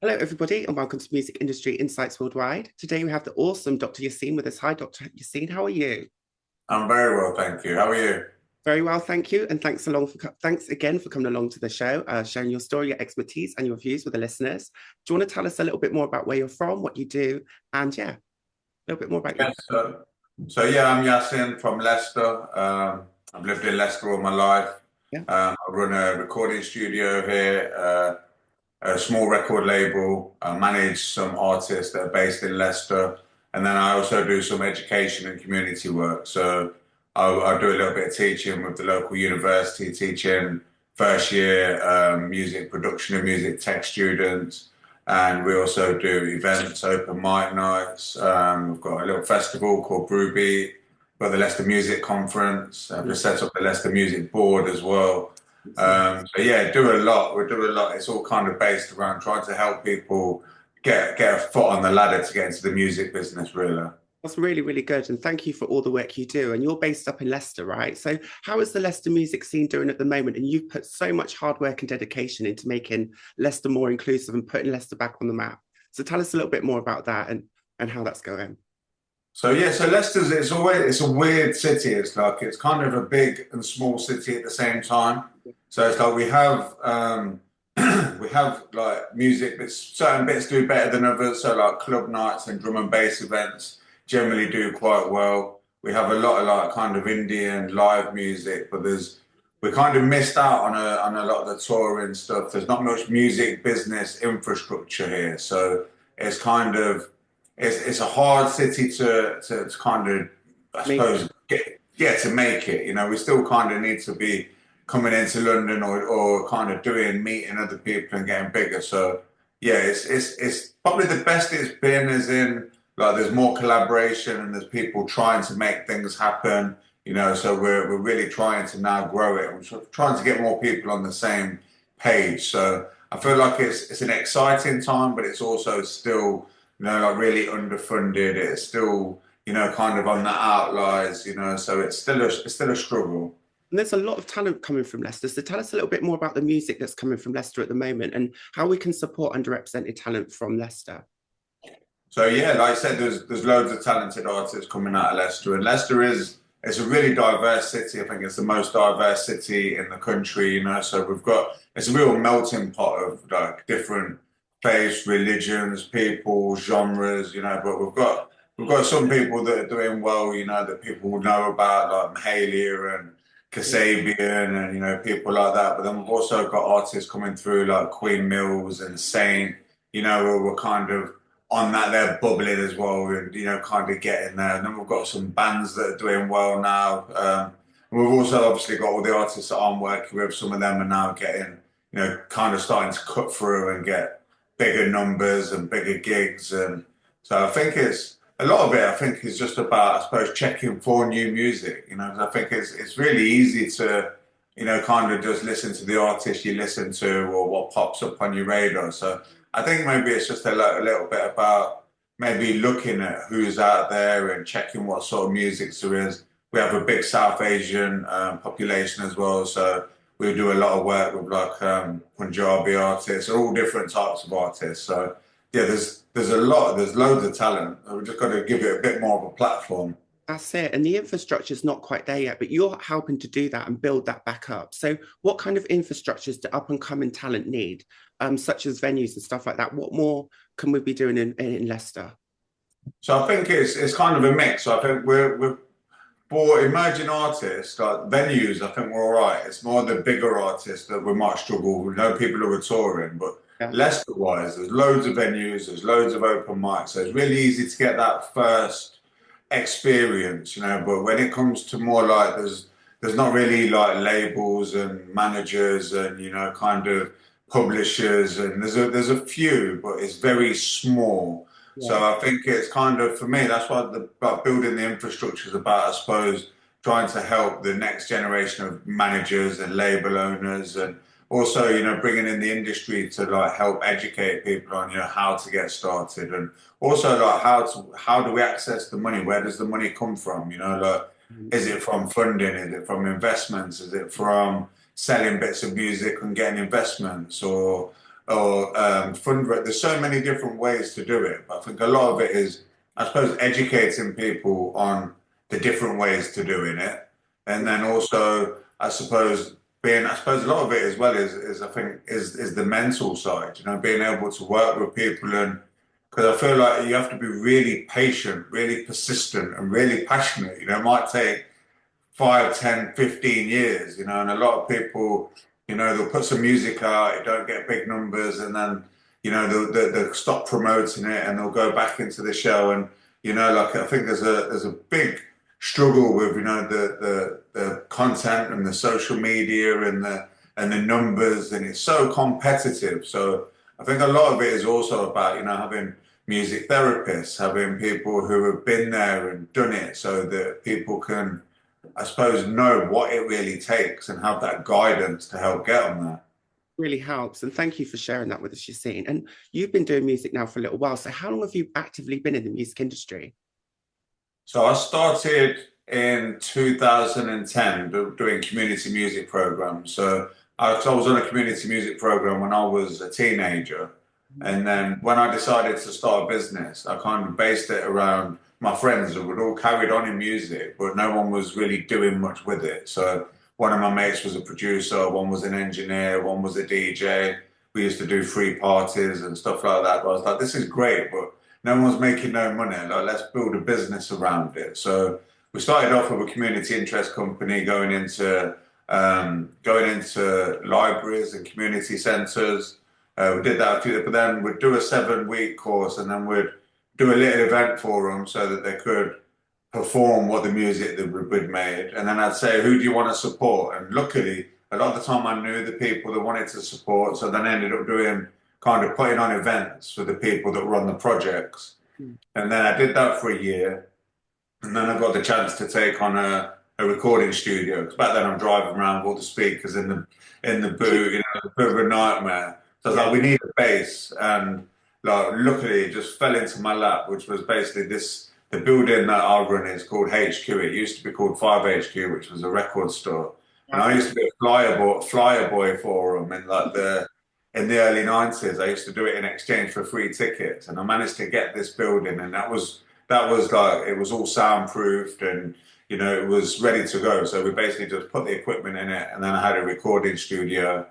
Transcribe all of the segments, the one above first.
Hello, everybody, and welcome to Music Industry Insights Worldwide. Today we have the awesome Dr. Yasin with us. Hi, Dr. Yasin, how are you? I'm very well, thank you. How are you? Very well, thank you, and thanks again for coming along to the show, sharing your story, your expertise, and your views with the listeners. Do you want to tell us a little bit more about where you're from, what you do, and yeah, a little bit more about you? Yes, so I'm Yasin from Leicester. I've lived in Leicester all my life. Yeah, I run a recording studio here, a small record label. I manage some artists that are based in Leicester, and then I also do some education and community work. So I do a little bit of teaching with the local university, teaching first year music production and music tech students. And we also do events, open mic nights. We've got a little festival called Brewbeat. We've got the Leicester Music Conference. I've just set up the Leicester Music Board as well. So yeah, do a lot. We do a lot. It's all kind of based around trying to help people get a foot on the ladder to get into the music business, really. that's really, really good, and thank you for all the work you do. And you're based up in Leicester, right? So, how is the Leicester music scene doing at the moment? And you've put so much hard work and dedication into making Leicester more inclusive and putting Leicester back on the map. So, tell us a little bit more about that and how that's going. So yeah, so Leicester's it's a weird city. It's kind of a big and small city at the same time. So it's like we have we have like music, but certain bits do better than others. So like club nights and drum and bass events generally do quite well. We have a lot of like kind of Indian live music, but there's we kind of missed out on a lot of the touring stuff. There's not much music business infrastructure here, so it's kind of it's a hard city to kind of, I Make suppose, get to make it. You know, we still kind of need to be coming into London or kind of doing meeting other people and getting bigger. So yeah, it's probably the best it's been, as in like there's more collaboration and there's people trying to make things happen. You know, so we're really trying to now grow it. We're trying to get more people on the same page. So I feel like it's an exciting time, but it's also still, like really underfunded. It's still, kind of on the outliers, so it's still a struggle. And there's a lot of talent coming from Leicester. So tell us a little bit more about the music that's coming from Leicester at the moment and how we can support underrepresented talent from Leicester. So yeah, like I said, there's loads of talented artists coming out of Leicester, and Leicester is it's a really diverse city. I think it's the most diverse city in the country, So it's a real melting pot of like different faiths, religions, people, genres, But we've got some people that are doing well, that people will know about, like Mahalia and Kasabian, and people like that. But then we've also got artists coming through like Queen Mills and Saint, who were kind of on that they're bubbling as well, and kind of getting there. And then we've got some bands that are doing well now. We've also obviously got all the artists that I'm working with. Some of them are now getting, kind of starting to cut through and get bigger numbers and bigger gigs. And so I think it's a lot of it. I think is just about, I suppose, checking for new music. 'Cause I think it's really easy to, kind of just listen to the artist you listen to or what pops up on your radar. So I think maybe it's just a little bit about maybe looking at who's out there and checking what sort of music there is. We have a big South Asian population as well, so we do a lot of work with like Punjabi artists, all different types of artists. So yeah, there's loads of talent. We've just got to give it a bit more of a platform. That's it. And the infrastructure is not quite there yet, but you're helping to do that and build that back up. So, what kind of infrastructures do up and coming talent need, such as venues and stuff like that? What more can we be doing in Leicester? So I think it's kind of a mix. So I think we're for emerging artists, like venues, I think we're all right. It's more the bigger artists that we might struggle. We know people who are touring, but Yeah. Leicester-wise, there's loads of venues, there's loads of open mics, so it's really easy to get that first experience, But when it comes to more like there's not really like labels and managers and kind of publishers, and there's a few, but it's very small. So Yeah. I think it's kind of, for me, that's what about building the infrastructure is about, I suppose, trying to help the next generation of managers and label owners, and also, bringing in the industry to like help educate people on, how to get started, and also like how do we access the money? Where does the money come from? Like, is it from funding? Is it from investments? Is it from selling bits of music and getting investments? Or or fundraise. There's so many different ways to do it, but I think a lot of it is, I suppose, educating people on the different ways to doing it, and then also, I suppose, I suppose a lot of it as well is I think is the mental side, being able to work with people, and because I feel like you have to be really patient, really persistent, and really passionate. It might take 5, 10, 15 years, and a lot of people, they'll put some music out, it don't get big numbers, and then, they'll stop promoting it and they'll go back into the show. And, like I think there's a big struggle with, the content and the social media and the numbers, and it's so competitive. So I think a lot of it is also about, having music therapists, having people who have been there and done it so that people can, I suppose, know what it really takes and have that guidance to help get on there. Really helps. And thank you for sharing that with us, Yasin. And you've been doing music now for a little while. So how long have you actively been in the music industry? So I started in 2010 doing community music programs. So I was on a community music program when I was a teenager. And then when I decided to start a business, I kind of based it around my friends that were all carried on in music, but no one was really doing much with it. So one of my mates was a producer, one was an engineer, one was a DJ. We used to do free parties and stuff like that. But I was like, this is great, but no one's making no money. Like, let's build a business around it. So we started off with a community interest company going into libraries and community centres. We did that, but then we'd do a 7-week course, and then we'd do a little event for them so that they could perform what the music that we'd made. And then I'd say, who do you want to support? And luckily, a lot of the time I knew the people that wanted to support. So then I ended up doing kind of putting on events for the people that run the projects. And then I did that for a year. And then I got the chance to take on a recording studio. Because back then I'm driving around with all the speakers in the boot, a bit of a nightmare. So I was like, we need a bass. And like, luckily it just fell into my lap, which was basically the building that I run is called HQ. It used to be called 5HQ, which was a record store. And I used to be a flyer boy for them in the early 90s. I used to do it in exchange for free tickets. And I managed to get this building, and that was like, it was all soundproofed, and it was ready to go. So we basically just put the equipment in it, and then I had a recording studio.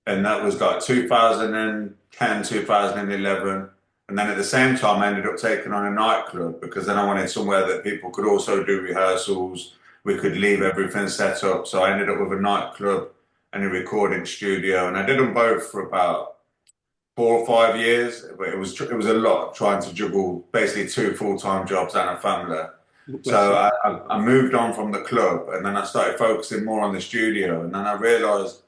And that was like 2010, 2011. And then at the same time, I ended up taking on a nightclub, because then I wanted somewhere that people could also do rehearsals. We could leave everything set up. So I ended up with a nightclub and a recording studio. And I did them both for about 4 or 5 years. But it was a lot trying to juggle basically 2 full-time jobs and a family. So I moved on from the club, and then I started focusing more on the studio. And then I realized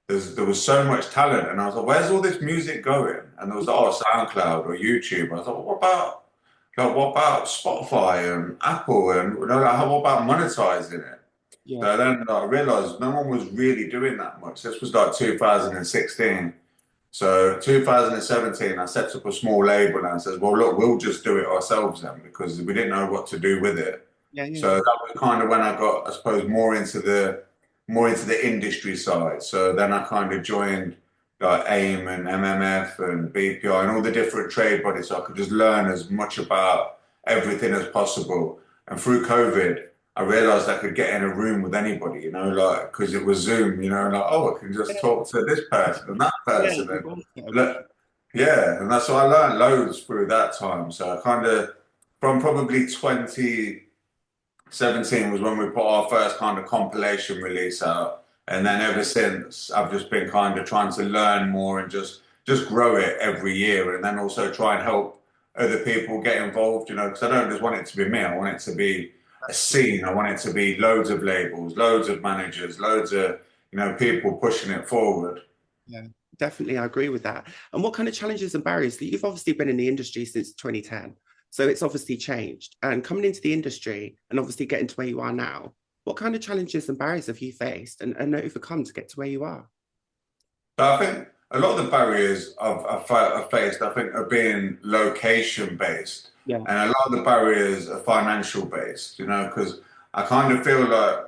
there was so much talent, and I was like, where's all this music going? And there was SoundCloud or YouTube. I was like, what about Spotify and Apple, and what about monetizing it? Yeah. So then I realized no one was really doing that much. This was like 2016. So 2017, I set up a small label, and I said, well, look, we'll just do it ourselves then, because we didn't know what to do with it. So that was kind of when I got, I suppose, more into the industry side. So then I kind of joined like AIM and MMF and BPI and all the different trade bodies, so I could just learn as much about everything as possible. And through COVID, I realized I could get in a room with anybody, like, because it was Zoom, like, oh, I can just talk to this person and that person. And that's what I learned loads through that time. So I kind of, from probably 2017 was when we put our first kind of compilation release out. And then ever since, I've just been kind of trying to learn more and just grow it every year. And then also try and help other people get involved, because I don't just want it to be me. I want it to be a scene. I want it to be loads of labels, loads of managers, loads of, people pushing it forward. Yeah, definitely. I agree with that. And what kind of challenges and barriers that you've obviously been in the industry since 2010? So it's obviously changed. And coming into the industry and obviously getting to where you are now, what kind of challenges and barriers have you faced and overcome to get to where you are? So I think a lot of the barriers I've faced, I think, are being location based. Yeah. And a lot of the barriers are financial based, because I kind of feel like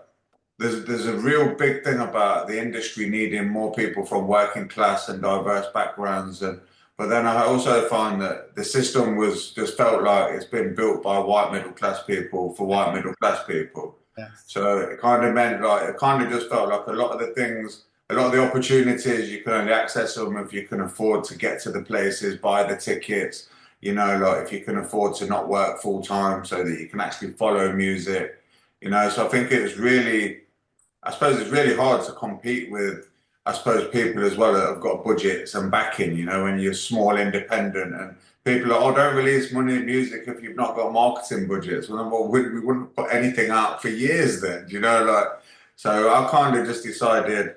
there's a real big thing about the industry needing more people from working class and diverse backgrounds, and but then I also find that the system was just felt like it's been built by white middle class people for white middle class people. Yes. So it kind of meant like it kind of just felt like a lot of the things, a lot of the opportunities, you can only access them if you can afford to get to the places, buy the tickets, like if you can afford to not work full time so that you can actually follow music, So I think it's really, I suppose it's really hard to compete with, I suppose, people as well that have got budgets and backing, when you're small, independent, and people are, oh, don't release money in music if you've not got marketing budgets. Well, we wouldn't put anything out for years then, so I kind of just decided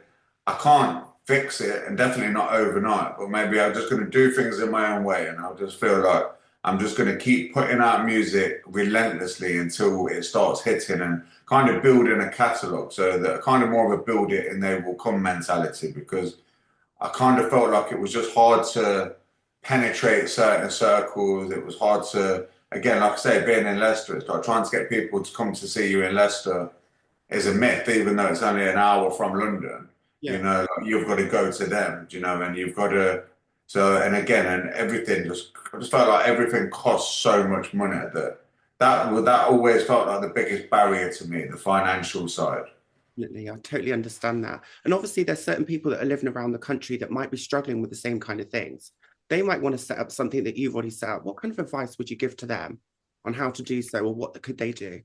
I can't fix it, and definitely not overnight, but maybe I'm just going to do things in my own way, and I'll just feel like I'm just going to keep putting out music relentlessly until it starts hitting, and kind of building a catalog, so that kind of more of a build it and they will come mentality, because I kind of felt like it was just hard to penetrate certain circles. It was hard to, again, like I say, being in Leicester, it's like trying to get people to come to see you in Leicester is a myth, even though it's only an hour from London. Yeah. Like you've got to go to them, and you've got to. So, and again, and everything I just felt like everything costs so much money that always felt like the biggest barrier to me, the financial side. Definitely, I totally understand that. And obviously, there's certain people that are living around the country that might be struggling with the same kind of things. They might want to set up something that you've already set up. What kind of advice would you give to them on how to do so, or what could they do?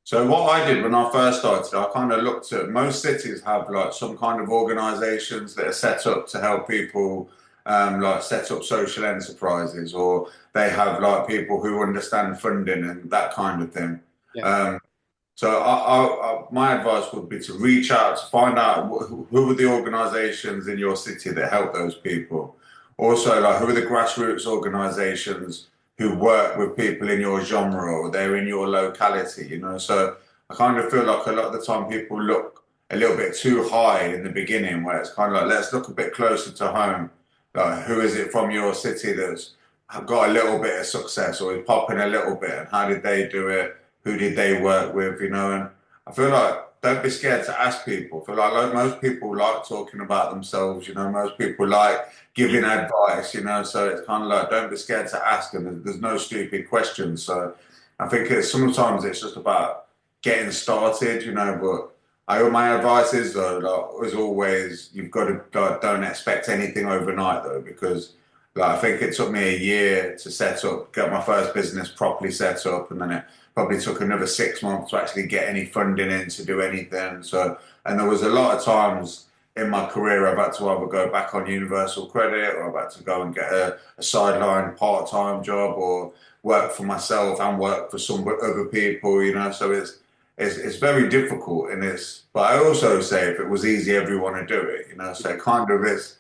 So what I did when I first started, I kind of looked at most cities have like some kind of organizations that are set up to help people like set up social enterprises, or they have like people who understand funding and that kind of thing. Yeah. So my advice would be to reach out to find out who are the organizations in your city that help those people. Also, like who are the grassroots organizations who work with people in your genre or they're in your locality. So I kind of feel like a lot of the time people look a little bit too high in the beginning, where it's kind of like, let's look a bit closer to home. Like, who is it from your city that's got a little bit of success or is popping a little bit, and how did they do it? Who did they work with, and I feel like don't be scared to ask people. I feel like most people like talking about themselves, most people like giving advice, so it's kind of like don't be scared to ask, and there's no stupid questions. So I think sometimes it's just about getting started, but my advice is though, like, as always, you've got to don't expect anything overnight though, because like I think it took me a year to get my first business properly set up, and then it probably took another 6 months to actually get any funding in to do anything. So, and there was a lot of times in my career I've had to either go back on universal credit, or I've had to go and get a sideline part-time job, or work for myself and work for some other people, So it's very difficult, but I also say if it was easy, everyone would do it, So it kind of it's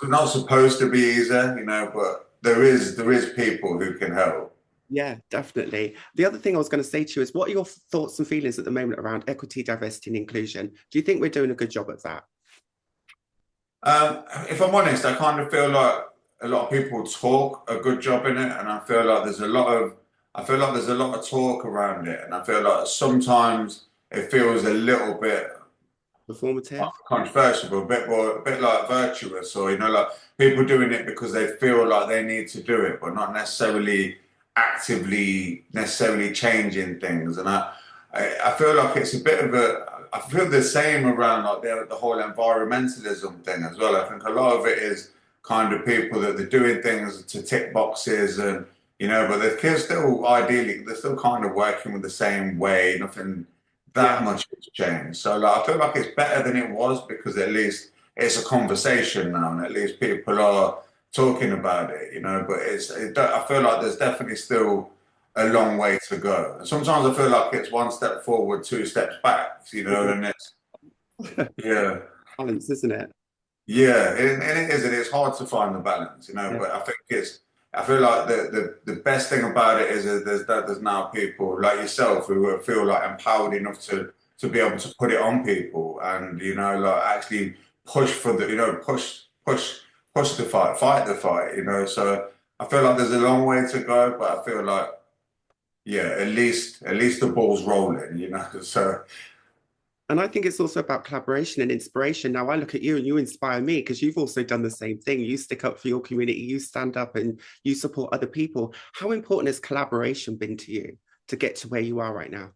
not supposed to be easy, but there is people who can help. Yeah, definitely. The other thing I was going to say to you is, what are your thoughts and feelings at the moment around equity, diversity, and inclusion? Do you think we're doing a good job at that? If I'm honest, I kind of feel like a lot of people talk a good job in it, and I feel like there's a lot of talk around it, and I feel like sometimes it feels a little bit Performative? controversial, a bit like virtuous, or like people doing it because they feel like they need to do it, but not necessarily actively necessarily changing things. And I feel like it's a bit of I feel the same around like the whole environmentalism thing as well. I think a lot of it is kind of people that they're doing things to tick boxes, and but they're still kind of working with the same way. Nothing that Yeah. much has changed. So like, I feel like it's better than it was, because at least it's a conversation now, and at least people are talking about it, But I feel like there's definitely still a long way to go. And sometimes I feel like it's one step forward, two steps back, and it's yeah. Balance, isn't it? Yeah, and it is, and it's hard to find the balance, Yeah. But I feel like the best thing about it is that there's now people like yourself who feel like empowered enough to be able to put it on people, and like actually push for the, push the fight the fight, So I feel like there's a long way to go, but I feel like yeah, at least the ball's rolling, So And I think it's also about collaboration and inspiration. Now, I look at you and you inspire me because you've also done the same thing. You stick up for your community, you stand up and you support other people. How important has collaboration been to you to get to where you are right now?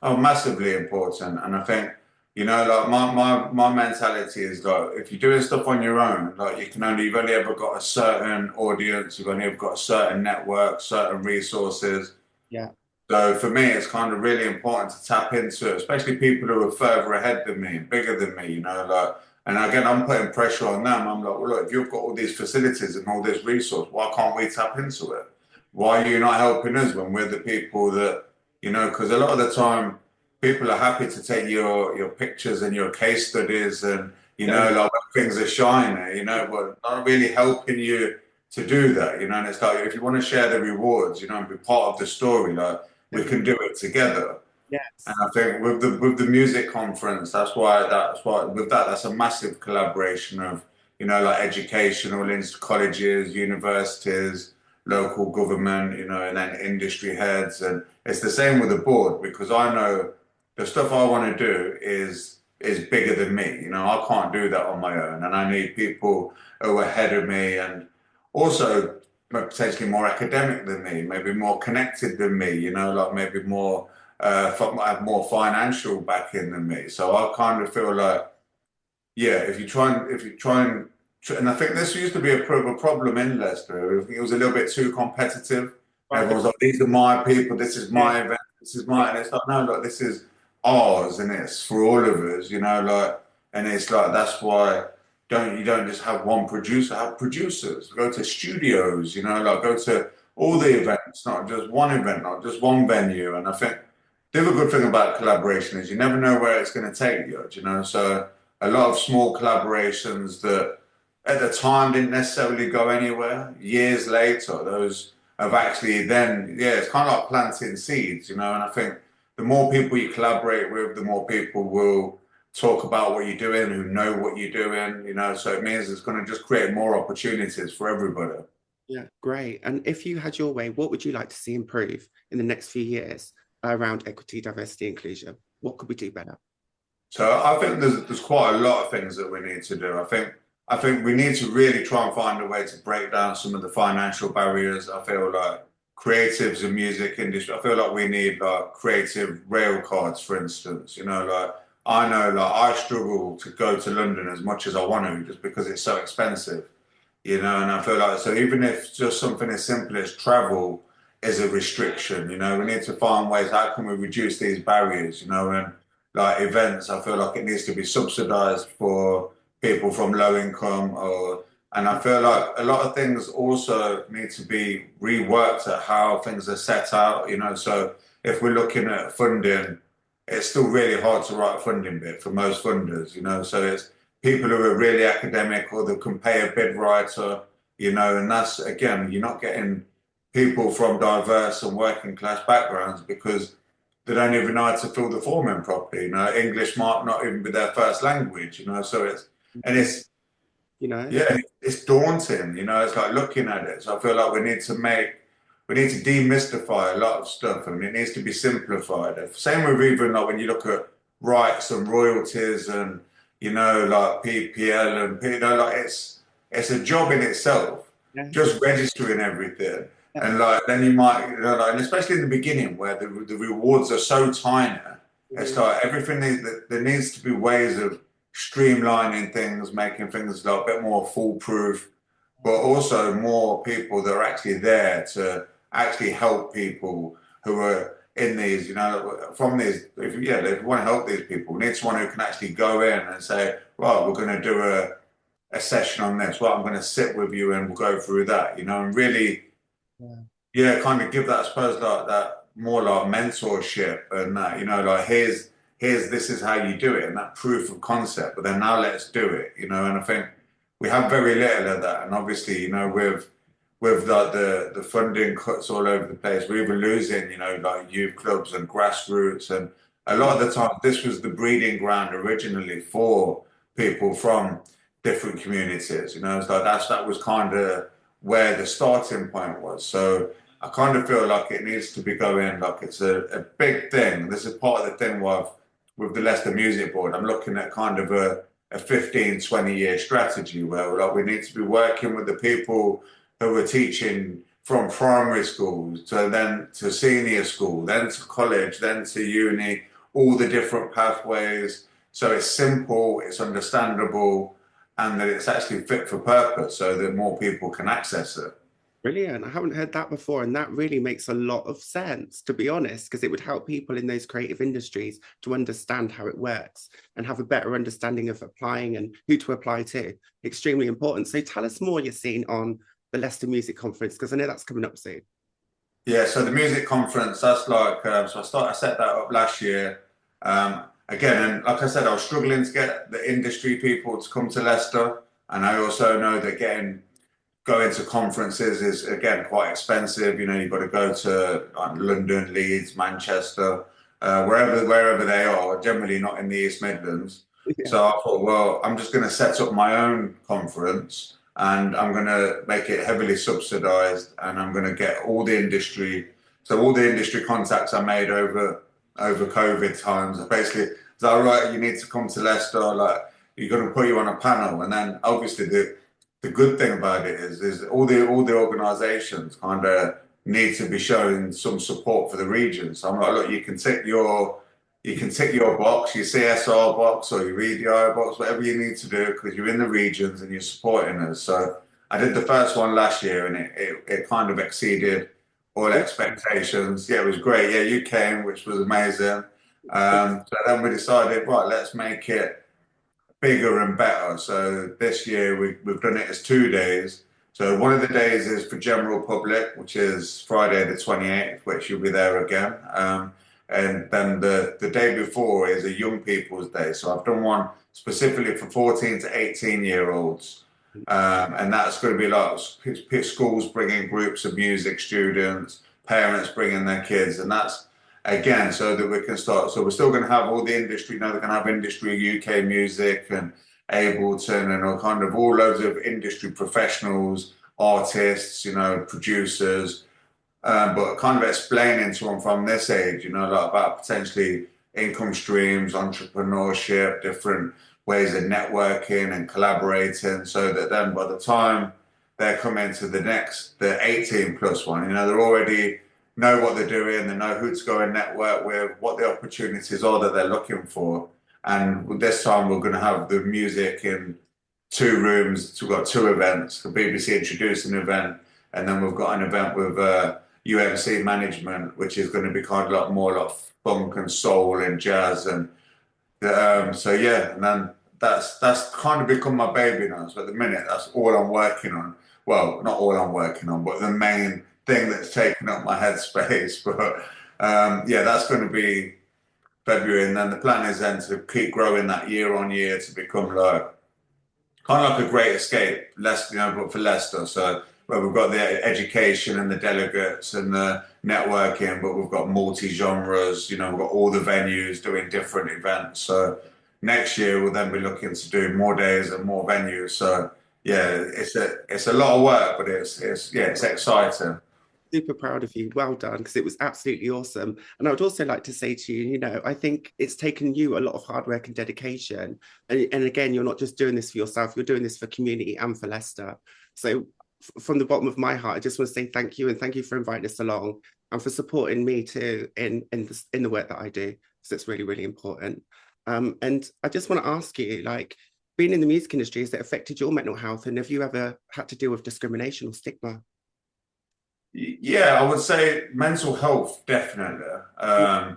Oh, massively important. And I think, like my mentality is like if you're doing stuff on your own, like you've only ever got a certain audience, you've only ever got a certain network, certain resources. Yeah. So for me, it's kind of really important to tap into it, especially people who are further ahead than me, bigger than me, like, and again, I'm putting pressure on them. I'm like, well, look, if you've got all these facilities and all this resource, why can't we tap into it? Why are you not helping us when we're the people that, because a lot of the time people are happy to take your pictures and your case studies and, Yeah. like when things are shiny, but not really helping you to do that, and it's like, if you want to share the rewards, and be part of the story, like, we can do it together. And Yes. I think with the music conference, that's why with that that's a massive collaboration of like educational colleges, universities, local government, and then industry heads, and it's the same with the board because I know the stuff I want to do is bigger than me. I can't do that on my own, and I need people who are ahead of me and also potentially more academic than me, maybe more connected than me, like maybe more have more financial backing than me. So I kind of feel like, yeah, if you try and I think this used to be a problem in Leicester. I think it was a little bit too competitive. Right. Everyone's like, these are my people, this is Yeah. my event, this is my, and it's like, no, look, this is ours and it's for all of us, like, and it's like, that's why you don't just have one producer, have producers, go to studios, like go to all the events, not just one event, not just one venue. And I think the other good thing about collaboration is you never know where it's going to take you. So a lot of small collaborations that at the time didn't necessarily go anywhere. Years later, those have actually then, yeah, it's kind of like planting seeds, And I think the more people you collaborate with, the more people will talk about what you're doing, who know what you're doing, So it means it's going to just create more opportunities for everybody. Yeah, great. And if you had your way, what would you like to see improve in the next few years around equity, diversity, inclusion? What could we do better? So I think there's quite a lot of things that we need to do. I think we need to really try and find a way to break down some of the financial barriers. I feel like creatives and music industry. I feel like we need like creative rail cards, for instance. Like I know like I struggle to go to London as much as I want to just because it's so expensive. And I feel like so even if just something as simple as travel is a restriction, we need to find ways how can we reduce these barriers, and like events, I feel like it needs to be subsidized for people from low income and I feel like a lot of things also need to be reworked at how things are set out, so if we're looking at funding, it's still really hard to write a funding bit for most funders, so it's people who are really academic or that can pay a bid writer, and that's again, you're not getting people from diverse and working class backgrounds because they don't even know how to fill the form in properly. English might not even be their first language, so it's You know? yeah, it's daunting, it's like looking at it. So I feel like we need to demystify a lot of stuff and it needs to be simplified. Same with even like when you look at rights and royalties and, like PPL and, like it's a job in itself, Yeah. just registering everything. Yeah. And like, then you might, like, and especially in the beginning where the rewards are so tiny, it's Mhm. like everything there needs to be ways of streamlining things, making things like a bit more foolproof, but also more people that are actually there to actually help people who are in these, from these. If you want to help these people, we need someone who can actually go in and say, right, we're going to do a session on this. Well, I'm going to sit with you and we'll go through that, and really, Yeah. yeah, kind of give that, I suppose, like that more like mentorship and that, like here's this is how you do it and that proof of concept, but then now let's do it, and I think we have very little of that. And obviously, with like the funding cuts all over the place, we're even losing, like youth clubs and grassroots. And a lot of the time, this was the breeding ground originally for people from different communities, It's like that was kind of where the starting point was. So I kind of feel like it needs to be going like it's a big thing. This is part of the thing why with the Leicester Music Board, I'm looking at kind of a 15, 20-year strategy where like we need to be working with the people who are teaching from primary school to then to senior school, then to college, then to uni, all the different pathways. So it's simple, it's understandable, and that it's actually fit for purpose so that more people can access it. Brilliant. I haven't heard that before. And that really makes a lot of sense, to be honest, because it would help people in those creative industries to understand how it works and have a better understanding of applying and who to apply to. Extremely important. So tell us more, Yasin, on the Leicester Music Conference, because I know that's coming up soon. Yeah, so the music conference, that's like, I set that up last year. Again, and like I said, I was struggling to get the industry people to come to Leicester. And I also know that going to conferences is again quite expensive. You know, you've got to go to London, Leeds, Manchester, wherever they are, generally not in the East Midlands. Yeah. So I thought, well, I'm just going to set up my own conference and I'm going to make it heavily subsidized and I'm going to get all the industry. So all the industry contacts I made over COVID times, basically, is that right? You need to come to Leicester, like you're going to put you on a panel, and then obviously the good thing about it is all the organisations kind of need to be showing some support for the region. So I'm like, look, you can tick your box, your CSR box or your EDI box, whatever you need to do, because you're in the regions and you're supporting us. So I did the first one last year, and it kind of exceeded all expectations. Yeah, it was great. Yeah, you came, which was amazing. So then we decided, right, let's make it bigger and better. So this year we've done it as 2 days. So one of the days is for general public, which is Friday the 28th, which you'll be there again. And then the day before is a young people's day. So I've done one specifically for 14 to 18-year-olds. And that's going to be like schools bringing groups of music students, parents bringing their kids. And that's again, so that we can start. So we're still going to have all the industry. You know, they're going to have industry UK music and Ableton and all loads of industry professionals, artists, you know, producers, but kind of explaining to them from this age, you know, like about potentially income streams, entrepreneurship, different ways of networking and collaborating, so that then by the time they're coming to the 18 plus one, you know, they're already know what they're doing, they know who to go and network with, what the opportunities are that they're looking for. And this time we're going to have the music in 2 rooms. So we've got 2 events. The BBC introduced an event, and then we've got an event with UMC management, which is going to be kind of a lot more like funk and soul and jazz. And so yeah, and then that's kind of become my baby now. So at the minute, that's all I'm working on. Well, not all I'm working on, but the main thing that's taken up my headspace. But yeah, that's going to be February, and then the plan is then to keep growing that year on year to become like kind of like a Great Escape, Leicester, you know, but for Leicester. So where we've got the education and the delegates and the networking, but we've got multi-genres, you know, we've got all the venues doing different events. So next year we'll then be looking to do more days and more venues. So yeah, it's a lot of work, but it's exciting. Super proud of you. Well done, because it was absolutely awesome. And I would also like to say to you, you know, I think it's taken you a lot of hard work and dedication. And again, you're not just doing this for yourself, you're doing this for community and for Leicester. So from the bottom of my heart, I just want to say thank you, and thank you for inviting us along and for supporting me too in the work that I do, because it's really, really important. And I just want to ask you, like, being in the music industry, has it affected your mental health? And have you ever had to deal with discrimination or stigma? Yeah, I would say mental health, definitely. I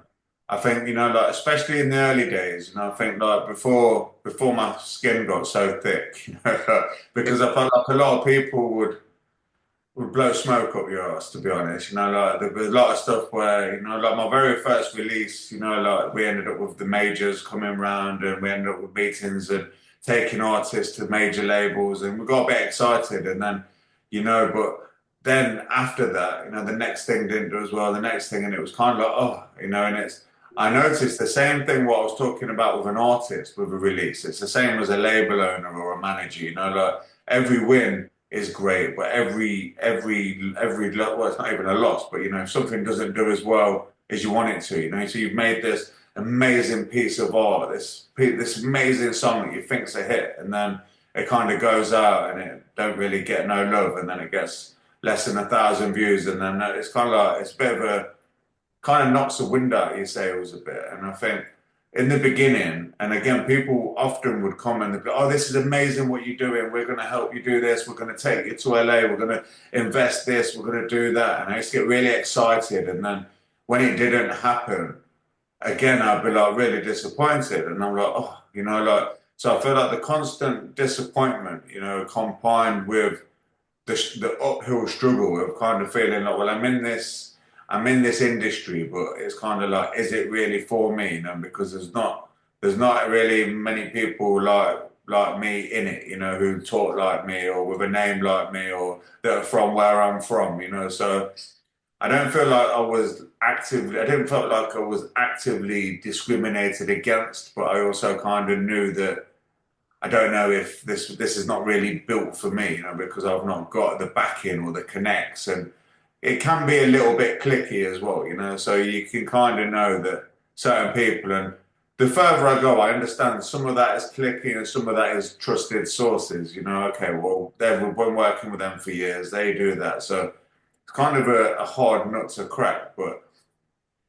think, you know, like especially in the early days, you know, I think like before my skin got so thick, you know, because I felt like a lot of people would blow smoke up your ass, to be honest. You know, like there was a lot of stuff where, you know, like my very first release, you know, like we ended up with the majors coming round and we ended up with meetings and taking artists to major labels and we got a bit excited and then, you know, but then after that, you know, the next thing didn't do as well, the next thing, and it was kind of like, oh, you know, and I noticed the same thing what I was talking about with an artist with a release. It's the same as a label owner or a manager, you know, like every win is great, but well, it's not even a loss, but you know, if something doesn't do as well as you want it to, you know, so you've made this amazing piece of art, this amazing song that you think's a hit, and then it kind of goes out and it don't really get no love, and then it gets less than 1,000 views, and then it's kind of like it's a bit of a kind of knocks the wind out of your sails a bit. And I think in the beginning, and again, people often would comment and go, "Oh, this is amazing what you're doing. We're going to help you do this. We're going to take you to LA. We're going to invest this. We're going to do that." And I used to get really excited. And then when it didn't happen, again, I'd be like really disappointed. And I'm like, oh, like, so I feel like the constant disappointment, combined with the uphill struggle of kind of feeling like, well, I'm in this industry, but it's kind of like, is it really for me? Because there's not really many people like me in it, who talk like me or with a name like me or that are from where I'm from, So I don't feel like I didn't feel like I was actively discriminated against, but I also kind of knew that I don't know if this is not really built for me, because I've not got the backing or the connects, and it can be a little bit clicky as well, So you can kind of know that certain people, and the further I go, I understand some of that is clicky and some of that is trusted sources, Okay, well, we've been working with them for years, they do that, so it's kind of a hard nut to crack, but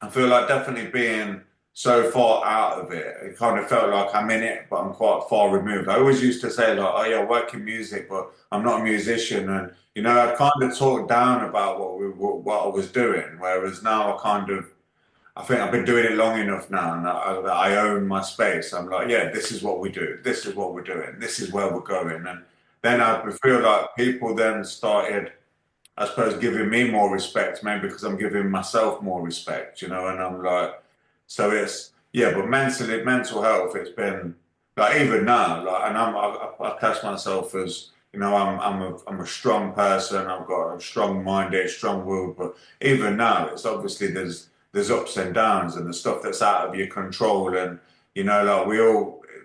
I feel like definitely being so far out of it, it kind of felt like I'm in it, but I'm quite far removed. I always used to say like, oh yeah, I work in music, but I'm not a musician. And, I kind of talked down about what I was doing. Whereas now I think I've been doing it long enough now and I own my space. I'm like, yeah, this is what we do. This is what we're doing. This is where we're going. And then I feel like people then started, I suppose, giving me more respect, maybe because I'm giving myself more respect, and I'm like, so yeah, but mental health, it's been like even now, like, and I class myself as, I'm a strong person, I've got a strong minded, strong willed, but even now, it's obviously there's ups and downs and the stuff that's out of your control, and like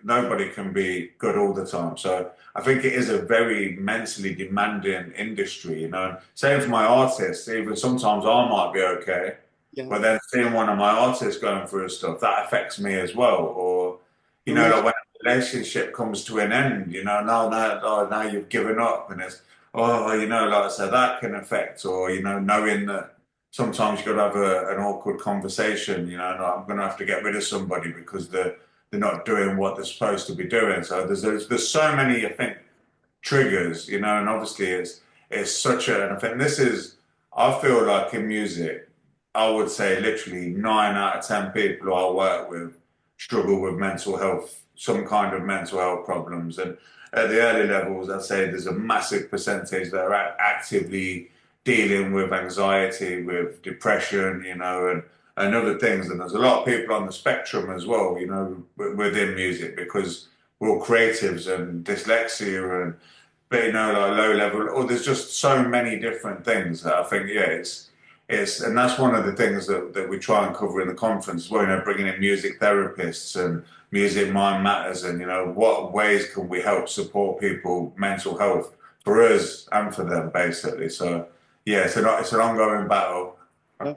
nobody can be good all the time, so. I think it is a very mentally demanding industry, Same for my artists, even sometimes I might be okay, Yeah. but then seeing one of my artists going through stuff, that affects me as well. Or, Mm. like when a relationship comes to an end, now you've given up and it's, oh, like I said, that can affect, or, knowing that sometimes you've got to have an awkward conversation, and I'm going to have to get rid of somebody because they're not doing what they're supposed to be doing. So there's so many, I think, triggers, and obviously it's such a, and I think I feel like in music, I would say literally 9 out of 10 people who I work with struggle with mental health, some kind of mental health problems. And at the early levels, I'd say there's a massive percentage that are actively dealing with anxiety, with depression, and other things. And there's a lot of people on the spectrum as well, within music, because we're all creatives and dyslexia and, but like low level, or there's just so many different things that I think, yeah, and that's one of the things that we try and cover in the conference as well, bringing in music therapists and music mind matters, and, what ways can we help support people mental health for us and for them, basically. So, yeah, it's an ongoing battle. And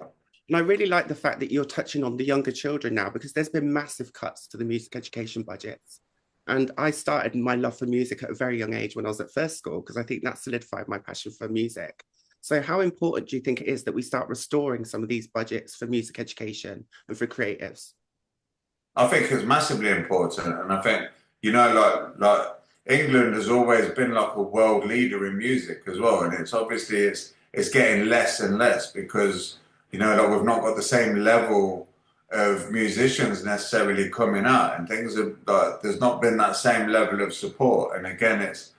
I really like the fact that you're touching on the younger children now, because there's been massive cuts to the music education budgets. And I started my love for music at a very young age when I was at first school, because I think that solidified my passion for music. So how important do you think it is that we start restoring some of these budgets for music education and for creatives? I think it's massively important, and I think, like England has always been like a world leader in music as well, and it's obviously it's getting less and less because like we've not got the same level of musicians necessarily coming out, and things are like there's not been that same level of support. And again, it's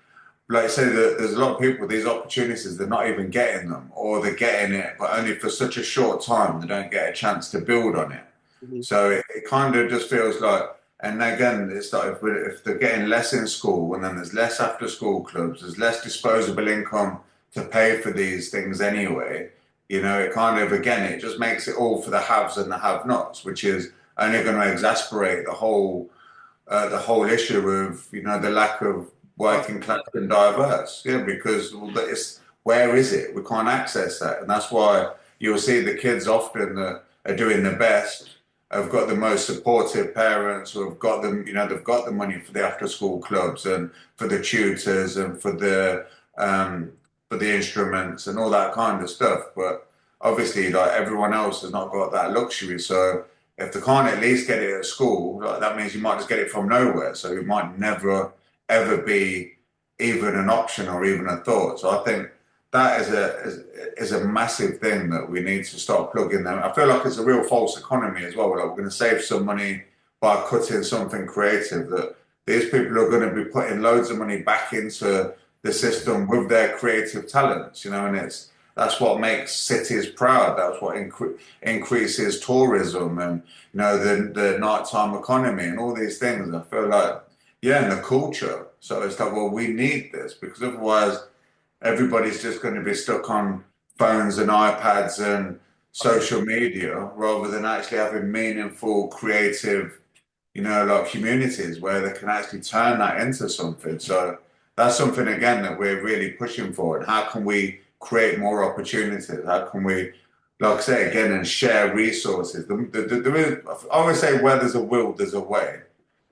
like I say that there's a lot of people, these opportunities, they're not even getting them, or they're getting it, but only for such a short time, they don't get a chance to build on it. Mhm. So it kind of just feels like, and again, it's like if they're getting less in school, and then there's less after school clubs, there's less disposable income to pay for these things anyway. It kind of, again, it just makes it all for the haves and the have-nots, which is only going to exasperate the whole issue of, the lack of working class and diverse. Yeah, because where is it? We can't access that. And that's why you'll see the kids often that are doing the best have got the most supportive parents who have got them, you know, they've got the money for the after school clubs and for the tutors and for the instruments and all that kind of stuff. But obviously, like everyone else has not got that luxury. So if they can't at least get it at school, like, that means you might just get it from nowhere. So it might never ever be even an option or even a thought. So I think that is a massive thing that we need to start plugging them. I feel like it's a real false economy as well. Like we're going to save some money by cutting something creative, that these people are going to be putting loads of money back into the system with their creative talents, you know, and that's what makes cities proud. That's what increases tourism and, you know, the nighttime economy and all these things. I feel like, yeah, and the culture. So it's like, well, we need this because otherwise everybody's just going to be stuck on phones and iPads and social media rather than actually having meaningful, creative, you know, like communities where they can actually turn that into something. So that's something again that we're really pushing for. And how can we create more opportunities? How can we, like I say again, and share resources? I always say where there's a will, there's a way.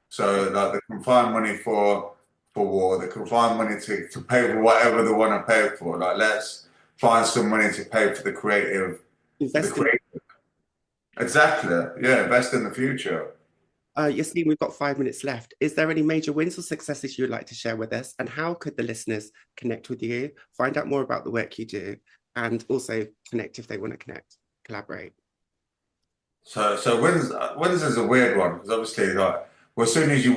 So like they can find money for war, they can find money to pay for whatever they want to pay for. Like let's find some money to pay for the creative, for the Invest in. creative. Exactly. Yeah, invest in the future. Yasin, we've got 5 minutes left. Is there any major wins or successes you'd like to share with us? And how could the listeners connect with you, find out more about the work you do, and also connect if they want to connect, collaborate? So wins is a weird one because obviously like well, as soon as you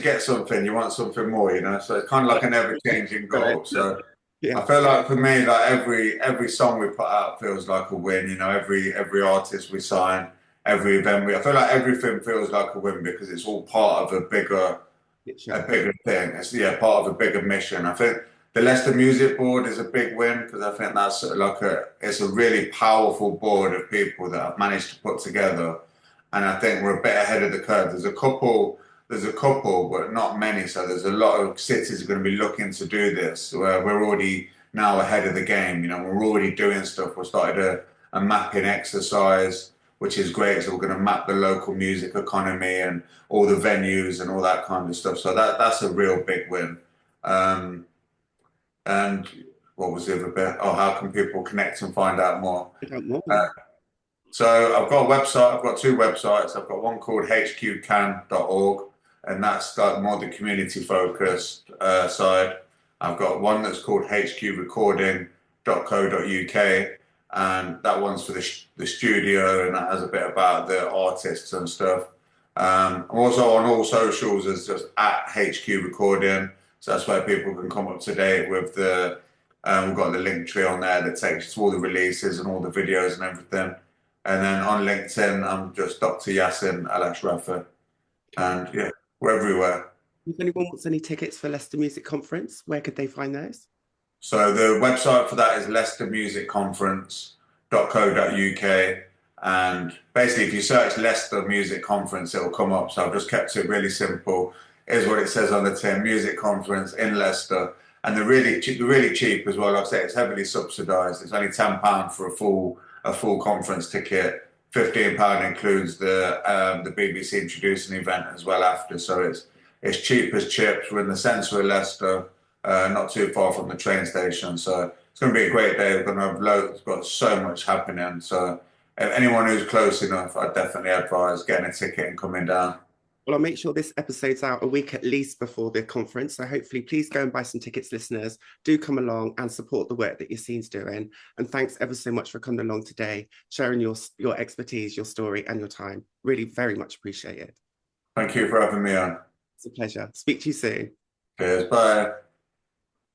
get something, you want something more, you know. So it's kind of like an ever-changing goal. So Yeah. I feel like for me, like every song we put out feels like a win. You know, every artist we sign, every event I feel like everything feels like a win because it's all part of a bigger thing. It's yeah, part of a bigger mission. I think the Leicester Music Board is a big win because I think that's sort of like it's a really powerful board of people that have managed to put together, and I think we're a bit ahead of the curve. There's a couple, but not many. So there's a lot of cities are going to be looking to do this. Where we're already now ahead of the game. You know, we're already doing stuff. We started a mapping exercise, which is great. So we're going to map the local music economy and all the venues and all that kind of stuff. So that's a real big win. Um, and what was the other bit? Oh, how can people connect and find out more? I don't know. Uh, so I've got a website. I've got two websites. I've got one called hqcan.org, and that's like more the community focused side. I've got one that's called hqrecording.co.uk, and that one's for the studio, and that has a bit about the artists and stuff. I'm also on all socials as just at HQ Recording, so that's where people can come up to date with the. We've got the link tree on there that takes you to all the releases and all the videos and everything. And then on LinkedIn, I'm just Dr. Yasin El Ashrafi. And yeah, we're everywhere. If anyone wants any tickets for Leicester Music Conference, where could they find those? So the website for that is leicestermusicconference.co.uk. And basically, if you search Leicester Music Conference, it'll come up. So I've just kept it really simple. Is what it says on the tin, Music Conference in Leicester. And they're really cheap as well. Like I say, it's heavily subsidised. It's only £10 for a full conference ticket. £15 includes the BBC introducing event as well after. So it's cheap as chips. We're in the centre of Leicester, not too far from the train station. So it's going to be a great day. We're going to have loads. Got so much happening. So if anyone who's close enough, I'd definitely advise getting a ticket and coming down. Well, I'll make sure this episode's out a week at least before the conference. So hopefully, please go and buy some tickets, listeners. Do come along and support the work that Yasin's doing. And thanks ever so much for coming along today, sharing your expertise, your story, and your time. Really, very much appreciate it. Thank you for having me on. It's a pleasure. Speak to you soon. Cheers. Bye.